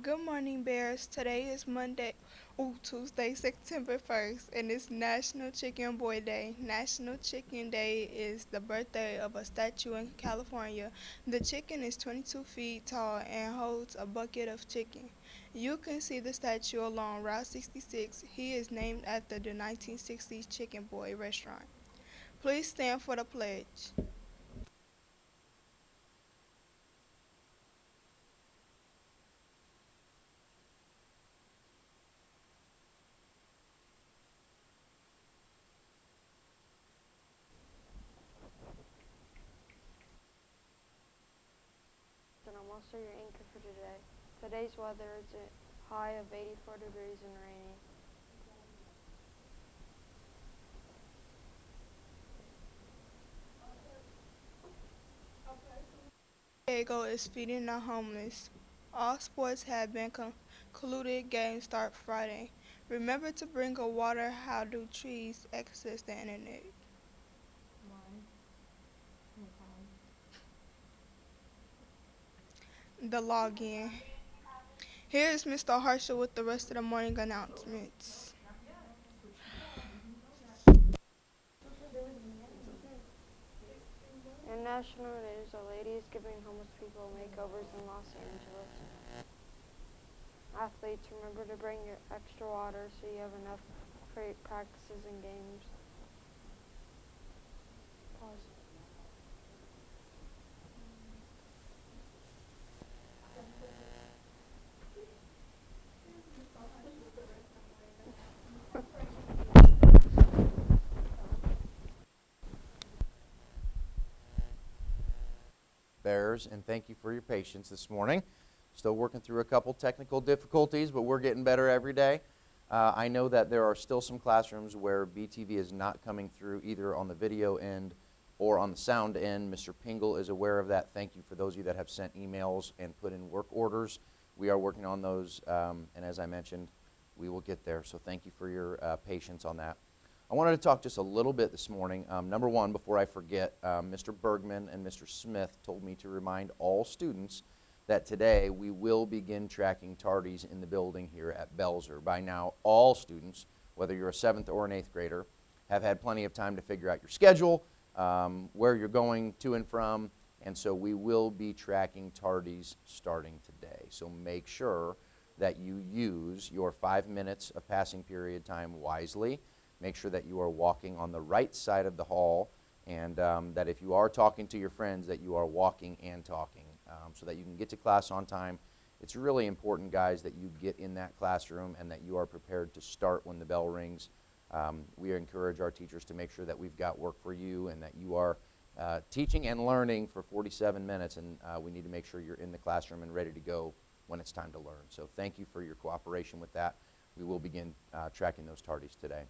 Good morning, Bears. Today is Tuesday, September 1st, and it's National Chicken Boy Day. National Chicken Day is the birthday of a statue in California. The chicken is 22 feet tall and holds a bucket of chicken. You can see the statue along Route 66. He is named after the 1960s Chicken Boy restaurant. Please stand for the pledge. And I'm also your anchor for today. Today's weather is a high of 84 degrees and rainy. Diego is feeding the homeless. All sports have been concluded. Games start Friday. Remember to bring a water. How do trees access the internet? The login. Here is Mr. Harsha with the rest of the morning announcements. In national news, a lady is giving homeless people makeovers in Los Angeles. Athletes, remember to bring your extra water so you have enough for practices and games. Pause. Bears, and thank you for your patience this morning. Still working through a couple technical difficulties, but we're getting better every day. I know that there are still some classrooms where BTV is not coming through either on the video end or on the sound end. Mr. Pingle is aware of that. Thank you for those of you that have sent emails and put in work orders. We are working on those, and as I mentioned, we will get there. So thank you for your patience on that. I wanted to talk just a little bit this morning. Number one, before I forget, Mr. Bergman and Mr. Smith told me to remind all students that today we will begin tracking tardies in the building here at Belzer. By now, all students, whether you're a 7th or an 8th grader, have had plenty of time to figure out your schedule, where you're going to and from, and so we will be tracking tardies starting today. So make sure that you use your 5 minutes of passing period time wisely. Make sure that you are walking on the right side of the hall, and that if you are talking to your friends, that you are walking and talking so that you can get to class on time. It's really important, guys, that you get in that classroom and that you are prepared to start when the bell rings. We encourage our teachers to make sure that we've got work for you and that you are teaching and learning for 47 minutes, and we need to make sure you're in the classroom and ready to go when it's time to learn. So thank you for your cooperation with that. We will begin tracking those tardies today.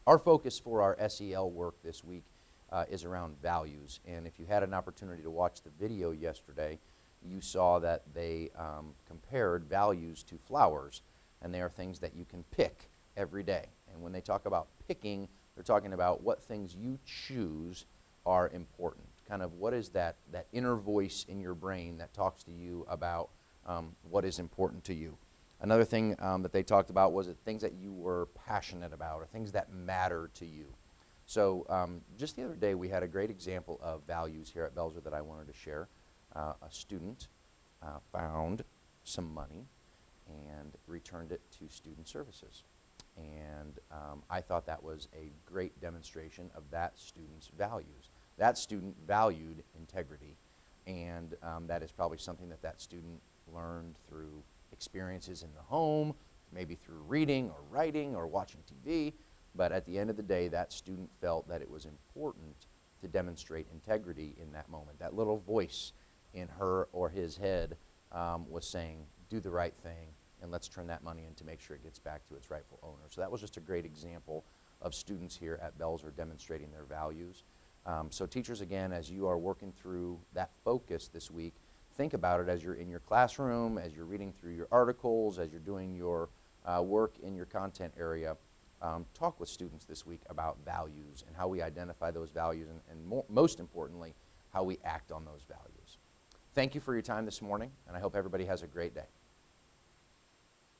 Our focus for our SEL work this week is around values, and if you had an opportunity to watch the video yesterday, you saw that they compared values to flowers, and they are things that you can pick every day. And when they talk about picking, they're talking about what things you choose are important. Kind of what is that inner voice in your brain that talks to you about what is important to you. Another thing that they talked about was things that you were passionate about or things that matter to you. So just the other day, we had a great example of values here at Belzer that I wanted to share. A student found some money and returned it to student services. And I thought that was a great demonstration of that student's values. That student valued integrity, and that is probably something that student learned through experiences in the home, maybe through reading or writing or watching TV. But at the end of the day, that student felt that it was important to demonstrate integrity in that moment. That little voice in her or his head was saying, do the right thing, and let's turn that money in to make sure it gets back to its rightful owner. So that was just a great example of students here at Belzer demonstrating their values. So teachers, again, as you are working through that focus this week, think about it as you're in your classroom, as you're reading through your articles, as you're doing your work in your content area. Talk with students this week about values and how we identify those values and most importantly, how we act on those values. Thank you for your time this morning, and I hope everybody has a great day.